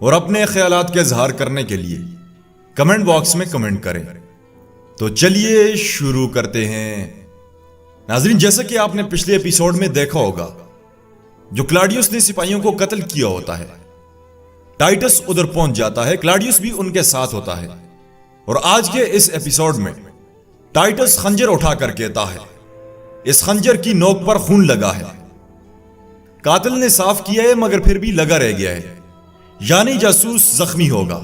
اور اپنے خیالات کے اظہار کرنے کے لیے کمنٹ باکس میں کمنٹ کریں۔ تو چلیے شروع کرتے ہیں۔ ناظرین، جیسا کہ آپ نے پچھلے ایپیسوڈ میں دیکھا ہوگا، جو کلاڈیوس نے سپاہیوں کو قتل کیا ہوتا ہے، ٹائٹس ادھر پہنچ جاتا ہے، کلاڈیوس بھی ان کے ساتھ ہوتا ہے، اور آج کے اس ایپیسوڈ میں ٹائٹس خنجر اٹھا کر کہتا ہے، اس خنجر کی نوک پر خون لگا ہے۔ قاتل نے صاف کیا ہے مگر پھر بھی لگا رہ گیا ہے، یعنی جاسوس زخمی ہوگا۔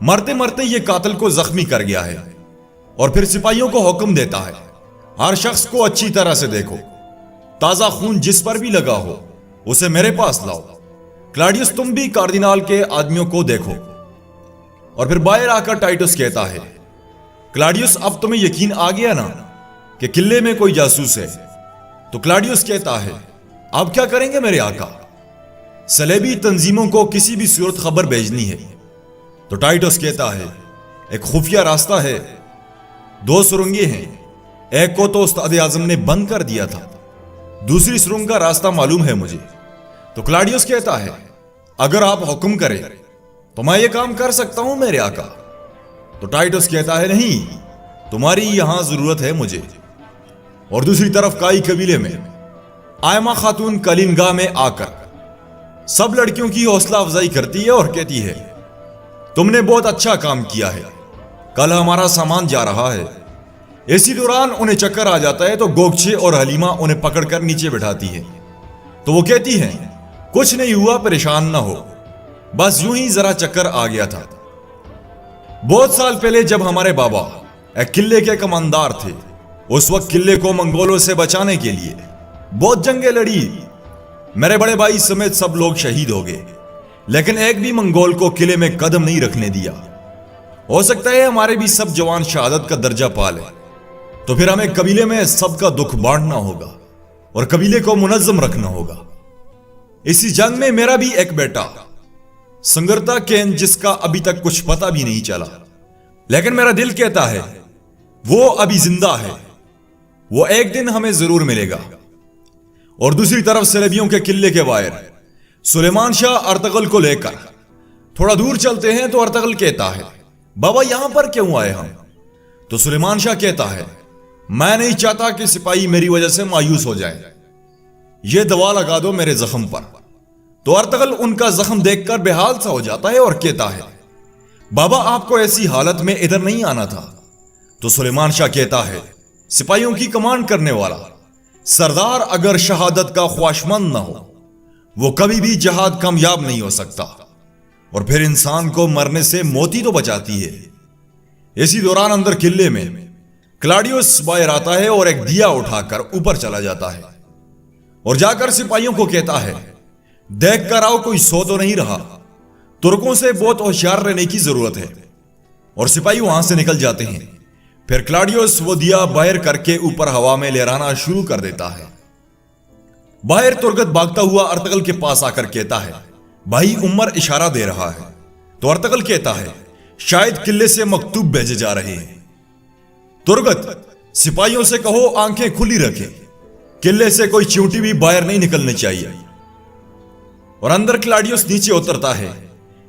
مرتے مرتے یہ قاتل کو زخمی کر گیا ہے، اور پھر سپاہیوں کو حکم دیتا ہے، ہر شخص کو اچھی طرح سے دیکھو، تازہ خون جس پر بھی لگا ہو اسے میرے پاس لاؤ۔ کلاڈیوس، تم بھی کاردینال کے آدمیوں کو دیکھو۔ اور پھر باہر آ کر ٹائٹس کہتا ہے، کلاڈیوس، اب تمہیں یقین آ گیا نا کہ قلعے میں کوئی جاسوس ہے؟ تو کلاڈیوس کہتا ہے، اب کیا کریں گے میرے آقا؟ صلیبی تنظیموں کو کسی بھی صورت خبر بھیجنی ہے۔ تو ٹائٹس کہتا ہے، ایک خفیہ راستہ ہے، 2 سرنگیں ہیں، ایک کو تو استاد اعظم نے بند کر دیا تھا، دوسری سرنگ کا راستہ معلوم ہے مجھے۔ تو کلاڈیوس کہتا ہے، اگر آپ حکم کریں تو میں یہ کام کر سکتا ہوں میرے آقا۔ تو ٹائٹس کہتا ہے، نہیں، تمہاری یہاں ضرورت ہے مجھے۔ اور دوسری طرف کائی قبیلے میں آئمہ خاتون کلیم گاہ میں آ کر سب لڑکیوں کی حوصلہ افزائی کرتی ہے اور کہتی ہے، تم نے بہت اچھا کام کیا ہے، کل ہمارا سامان جا رہا ہے۔ اسی دوران انہیں چکر آ جاتا ہے تو گوگچے اور حلیمہ انہیں پکڑ کر نیچے بٹھاتی ہے۔ تو وہ کہتی ہیں، کچھ نہیں ہوا، پریشان نہ ہو، بس یوں ہی ذرا چکر آ گیا تھا۔ بہت سال پہلے جب ہمارے بابا ایک قلعے کے کماندار تھے، اس وقت قلعے کو منگولوں سے بچانے کے لیے بہت جنگیں لڑی، میرے بڑے بھائی سمیت سب لوگ شہید ہو گئے، لیکن ایک بھی منگول کو قلعے میں قدم نہیں رکھنے دیا۔ ہو سکتا ہے ہمارے بھی سب جوان شہادت کا درجہ پا لیں، تو پھر ہمیں قبیلے میں سب کا دکھ بانٹنا ہوگا اور قبیلے کو منظم رکھنا ہوگا۔ اسی جنگ میں میرا بھی ایک بیٹا سنگرتا کین، جس کا ابھی تک کچھ پتہ بھی نہیں چلا، لیکن میرا دل کہتا ہے وہ ابھی زندہ ہے، وہ ایک دن ہمیں ضرور ملے گا۔ اور دوسری طرف صلیبیوں کے قلعے کے باہر سلیمان شاہ ارطغرل کو لے کر تھوڑا دور چلتے ہیں تو ارطغرل کہتا ہے، بابا یہاں پر کیوں آئے ہم؟ تو سلیمان شاہ کہتا ہے، میں نہیں چاہتا کہ سپاہی میری وجہ سے مایوس ہو جائے، یہ دوا لگا دو میرے زخم پر۔ تو ارطغرل ان کا زخم دیکھ کر بے حال سا ہو جاتا ہے اور کہتا ہے، بابا آپ کو ایسی حالت میں ادھر نہیں آنا تھا۔ تو سلیمان شاہ کہتا ہے، سپاہیوں کی کمانڈ کرنے والا سردار اگر شہادت کا خواہشمند نہ ہو، وہ کبھی بھی جہاد کامیاب نہیں ہو سکتا، اور پھر انسان کو مرنے سے موت ہی تو بچاتی ہے۔ اسی دوران اندر قلعے میں کلاڈیوس باہر آتا ہے اور ایک دیا اٹھا کر اوپر چلا جاتا ہے، اور جا کر سپاہیوں کو کہتا ہے، دیکھ کر آؤ کوئی سو تو نہیں رہا، ترکوں سے بہت ہوشیار رہنے کی ضرورت ہے۔ اور سپاہی وہاں سے نکل جاتے ہیں۔ پھر کلاڈیوس وہ دیا باہر کر کے اوپر ہوا میں لہرانا شروع کر دیتا ہے۔ باہر ترگت بھاگتا ہوا ارطغرل کے پاس آ کر کہتا ہے، بھائی عمر اشارہ دے رہا ہے۔ تو ارطغرل کہتا ہے، شاید قلعے سے مکتوب بھیجے جا رہے ہیں۔ ترگت، سپاہیوں سے کہو آنکھیں کھلی رکھیں، قلعے سے کوئی چیونٹی بھی باہر نہیں نکلنی چاہیے۔ اور اندر کلاڈیوس نیچے اترتا ہے۔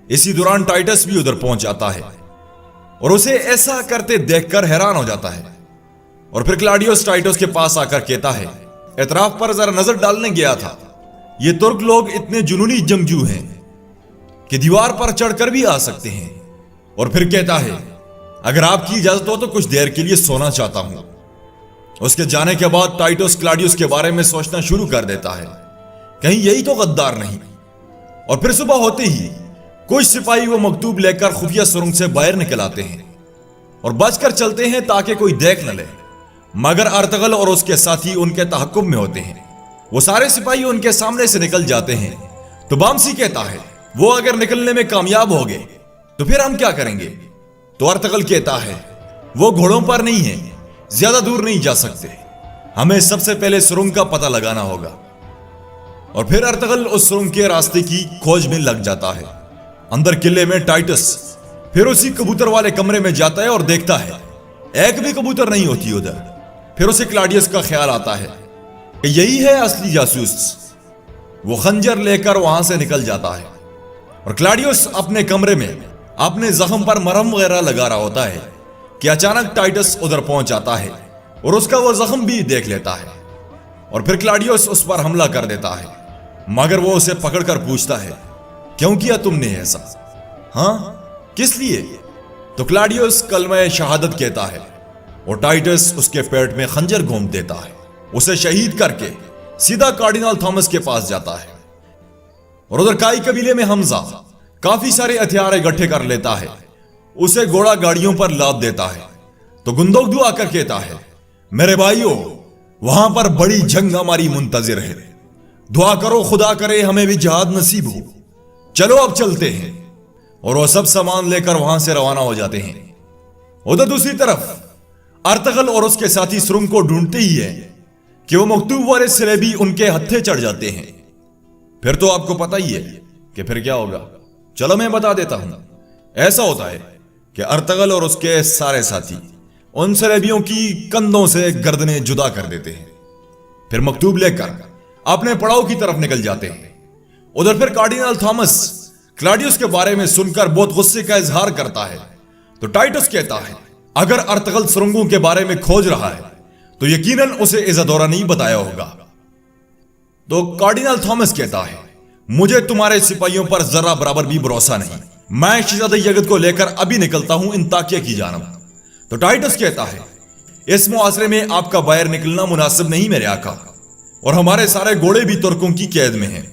اسی دوران ٹائٹس بھی ادھر پہنچ جاتا ہے اور اسے ایسا کرتے دیکھ کر حیران ہو جاتا ہے۔ اور پھر کلاڈیوس ٹائٹس کے پاس آ کر کہتا ہے، اطراف پر ذرا نظر ڈالنے گیا تھا، یہ ترک لوگ اتنے جنونی جنگجو ہیں کہ دیوار پر چڑھ کر بھی آ سکتے ہیں۔ اور پھر کہتا ہے، اگر آپ کی اجازت ہو تو کچھ دیر کے لیے سونا چاہتا ہوں۔ اس کے جانے کے بعد ٹائٹس کلاڈیوس کے بارے میں سوچنا شروع کر دیتا ہے، کہیں یہی تو غدار نہیں۔ اور پھر صبح ہوتے ہی کچھ سپاہی وہ مکتوب لے کر خفیہ سرنگ سے باہر نکل آتے ہیں اور بچ کر چلتے ہیں تاکہ کوئی دیکھ نہ لے، مگر ارطغرل اور اس کے ساتھی ان کے تحکم میں ہوتے ہیں۔ وہ سارے سپاہی ان کے سامنے سے نکل جاتے ہیں۔ تو بامسی کہتا ہے، وہ اگر نکلنے میں کامیاب ہو گئے تو پھر ہم کیا کریں گے؟ تو ارطغرل کہتا ہے، وہ گھوڑوں پر نہیں ہیں، زیادہ دور نہیں جا سکتے، ہمیں سب سے پہلے سرنگ کا پتہ لگانا ہوگا۔ اور پھر ارطغرل اس سرنگ کے راستے کی کھوج میں لگ جاتا ہے۔ اندر قلعے میں ٹائٹس پھر اسی کبوتر والے کمرے میں جاتا ہے اور دیکھتا ہے ایک بھی کبوتر نہیں ہوتی ادھر۔ پھر اسے کلاڈیوس کا خیال آتا ہے کہ یہی ہے اصلی جاسوس۔ وہ خنجر لے کر وہاں سے نکل جاتا ہے اور کلاڈیوس اپنے کمرے میں اپنے زخم پر مرہم وغیرہ لگا رہا ہوتا ہے کہ اچانک ٹائٹس ادھر پہنچ جاتا ہے اور اس کا وہ زخم بھی دیکھ لیتا ہے اور پھر کلاڈیوس اس پر حملہ کر دیتا ہے، مگر وہ اسے پکڑ کر پوچھتا ہے کیوں کیا تم نے ایسا؟ ہاں کس لیے؟ تو کلاڈیوس کلمہ شہادت کہتا ہے اور ٹائٹس اس کے پیٹ میں خنجر گھوم دیتا ہے، اسے شہید کر کے سیدھا کارڈینل تھامس کے پاس جاتا ہے اور ادھر کائی قبیلے میں حمزہ کافی سارے ہتھیار اکٹھے کر لیتا ہے، اسے گھوڑا گاڑیوں پر لاد دیتا ہے تو گندوگدو آ کر کہتا ہے میرے بھائیوں، وہاں پر بڑی جنگ ہماری منتظر ہے، دعا کرو خدا کرے ہمیں بھی جہاد نصیب ہو، چلو اب چلتے ہیں۔ اور وہ سب سامان لے کر وہاں سے روانہ ہو جاتے ہیں۔ ادھر دوسری طرف ارطغرل اور اس کے ساتھی سرنگ کو ڈھونڈتے ہی ہیں کہ وہ مکتوب والے سلیبی ان کے ہتھے چڑھ جاتے ہیں۔ پھر تو آپ کو پتہ ہی ہے کہ پھر کیا ہوگا، چلو میں بتا دیتا ہوں۔ ایسا ہوتا ہے کہ ارطغرل اور اس کے سارے ساتھی ان سلیبیوں کی کندھوں سے گردنیں جدا کر دیتے ہیں، پھر مکتوب لے کر اپنے پڑاؤ کی طرف نکل جاتے ہیں۔ ادھر پھر کارڈینل تھامس کلاڈیوس کے بارے میں سن کر بہت غصے کا اظہار کرتا ہے تو ٹائٹس کہتا ہے اگر ارطغرل سرنگوں کے بارے میں کھوج رہا ہے تو یقیناً اسے ایزادورا نہیں بتایا ہوگا۔ تو کارڈینل تھامس کہتا ہے مجھے تمہارے سپاہیوں پر ذرا برابر بھی بھروسہ نہیں، میں شہزادہ یگت کو لے کر ابھی نکلتا ہوں انطاکیہ کی جانب۔ تو ٹائٹس کہتا ہے اس معاشرے میں آپ کا باہر نکلنا مناسب نہیں میرے آقا، اور ہمارے سارے گھوڑے بھی ترکوں کی قید میں ہیں۔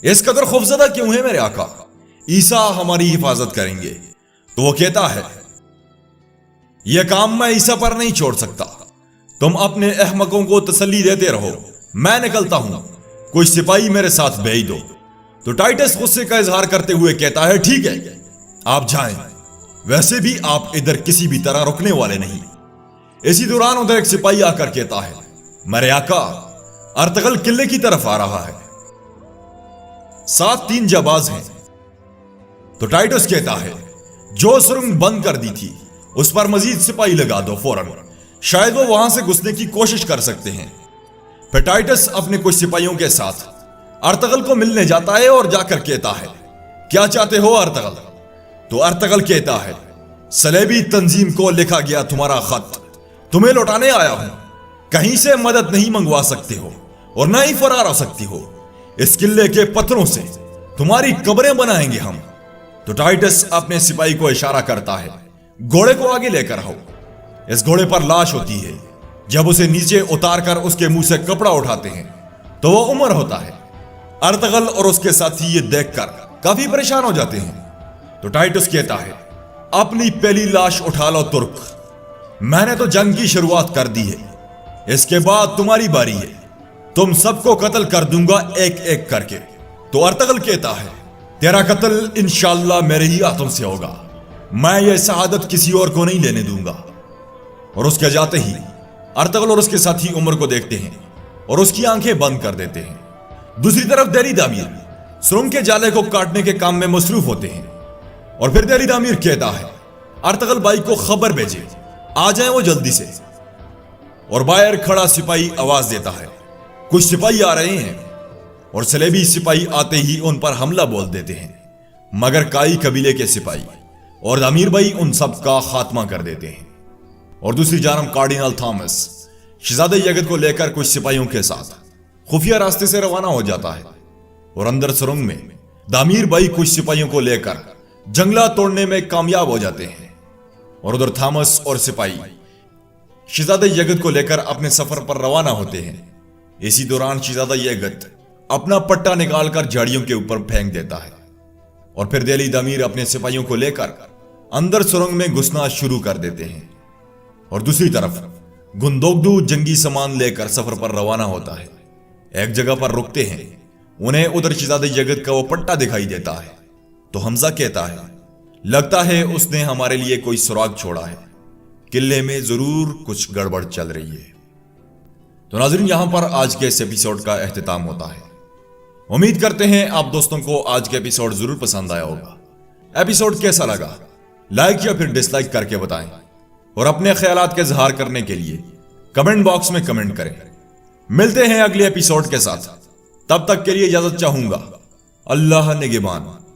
اس قدر خوفزدہ کیوں ہے میرے آقا؟ عیسیٰ ہماری حفاظت کریں گے۔ تو وہ کہتا ہے یہ کام میں عیسیٰ پر نہیں چھوڑ سکتا، تم اپنے احمقوں کو تسلی دیتے رہو، میں نکلتا ہوں، کوئی سپاہی میرے ساتھ بھیج دو۔ تو ٹائٹس غصے کا اظہار کرتے ہوئے کہتا ہے ٹھیک ہے آپ جائیں، ویسے بھی آپ ادھر کسی بھی طرح رکنے والے نہیں۔ اسی دوران ادھر ایک سپاہی آ کر کہتا ہے میرے آقا ارطغرل قلعے کی طرف آ رہا ہے، 3 جانباز ہیں۔ تو ٹائٹس کہتا ہے جو سرنگ بند کر دی تھی اس پر مزید سپاہی لگا دو فوراً، شاید وہ وہاں سے گھسنے کی کوشش کر سکتے ہیں۔ پھر ٹائٹس اپنے کچھ سپاہیوں کے ساتھ ارطغرل کو ملنے جاتا ہے اور جا کر کہتا ہے کیا چاہتے ہو ارطغرل؟ تو ارطغرل کہتا ہے سلیبی تنظیم کو لکھا گیا تمہارا خط تمہیں لوٹانے آیا ہوں، کہیں سے مدد نہیں منگوا سکتے ہو اور نہ ہی فرار ہو سکتی ہو، اس قلعے کے پتھروں سے تمہاری قبریں بنائیں گے ہم۔ تو ٹائٹس اپنے سپاہی کو اشارہ کرتا ہے گھوڑے کو آگے لے کر آؤ۔ اس گھوڑے پر لاش ہوتی ہے، جب اسے نیچے اتار کر اس کے منہ سے کپڑا اٹھاتے ہیں تو وہ عمر ہوتا ہے۔ ارطغرل اور اس کے ساتھی یہ دیکھ کر کافی پریشان ہو جاتے ہیں۔ تو ٹائٹس کہتا ہے اپنی پہلی لاش اٹھا لو ترک، میں نے تو جنگ کی شروعات کر دی ہے، اس کے بعد تمہاری باری ہے، تم سب کو قتل کر دوں گا ایک ایک کر کے۔ تو ارطغرل کہتا ہے تیرا قتل انشاءاللہ میرے ہی ہاتھوں سے ہوگا، میں یہ شہادت کسی اور کو نہیں لینے دوں گا۔ اور اس کے جاتے ہی ارطغرل اور اس کے ساتھی عمر کو دیکھتے ہیں اور اس کی آنکھیں بند کر دیتے ہیں۔ دوسری طرف دہلی دامیر سرنگ کے جالے کو کاٹنے کے کام میں مصروف ہوتے ہیں اور پھر دہلی دامیر کہتا ہے ارطغرل بھائی کو خبر بھیجے آ جائیں وہ جلدی سے۔ اور باہر کھڑا سپاہی آواز دیتا ہے کچھ سپاہی آ رہے ہیں، اور سلیبی سپاہی آتے ہی ان پر حملہ بول دیتے ہیں، مگر کائی قبیلے کے سپاہی اور دامیر بھائی ان سب کا خاتمہ کر دیتے ہیں۔ اور دوسری جانب کارڈینل تھامس شہزادہ یگت کو لے کر کچھ سپاہیوں کے ساتھ خفیہ راستے سے روانہ ہو جاتا ہے، اور اندر سرنگ میں دامیر بھائی کچھ سپاہیوں کو لے کر جنگلہ توڑنے میں کامیاب ہو جاتے ہیں۔ اور ادھر تھامس اور سپاہی شہزادہ یگت کو لے کر اپنے سفر پر روانہ ہوتے ہیں۔ اسی دوران شہزادہ یگت اپنا پٹا نکال کر جھاڑیوں کے اوپر پھینک دیتا ہے، اور پھر دہلی دامیر اپنے سپاہیوں کو لے کر اندر سرنگ میں گھسنا شروع کر دیتے ہیں۔ اور دوسری طرف گندوگدو جنگی سامان لے کر سفر پر روانہ ہوتا ہے۔ ایک جگہ پر رکتے ہیں، انہیں ادھر شہزادہ یگت کا وہ پٹا دکھائی دیتا ہے تو حمزہ کہتا ہے لگتا ہے اس نے ہمارے لیے کوئی سراغ چھوڑا ہے، قلعے میں ضرور کچھ گڑبڑ چل رہی ہے۔ تو ناظرین یہاں پر آج کے اس ایپیسوڈ کا اختتام ہوتا ہے۔ امید کرتے ہیں آپ دوستوں کو آج کے ایپیسوڈ ضرور پسند آیا ہوگا۔ ایپیسوڈ کیسا لگا لائک یا پھر ڈس لائک کر کے بتائیں، اور اپنے خیالات کے اظہار کرنے کے لیے کمنٹ باکس میں کمنٹ کریں۔ ملتے ہیں اگلے ایپیسوڈ کے ساتھ، تب تک کے لیے اجازت چاہوں گا۔ اللہ نگہبان.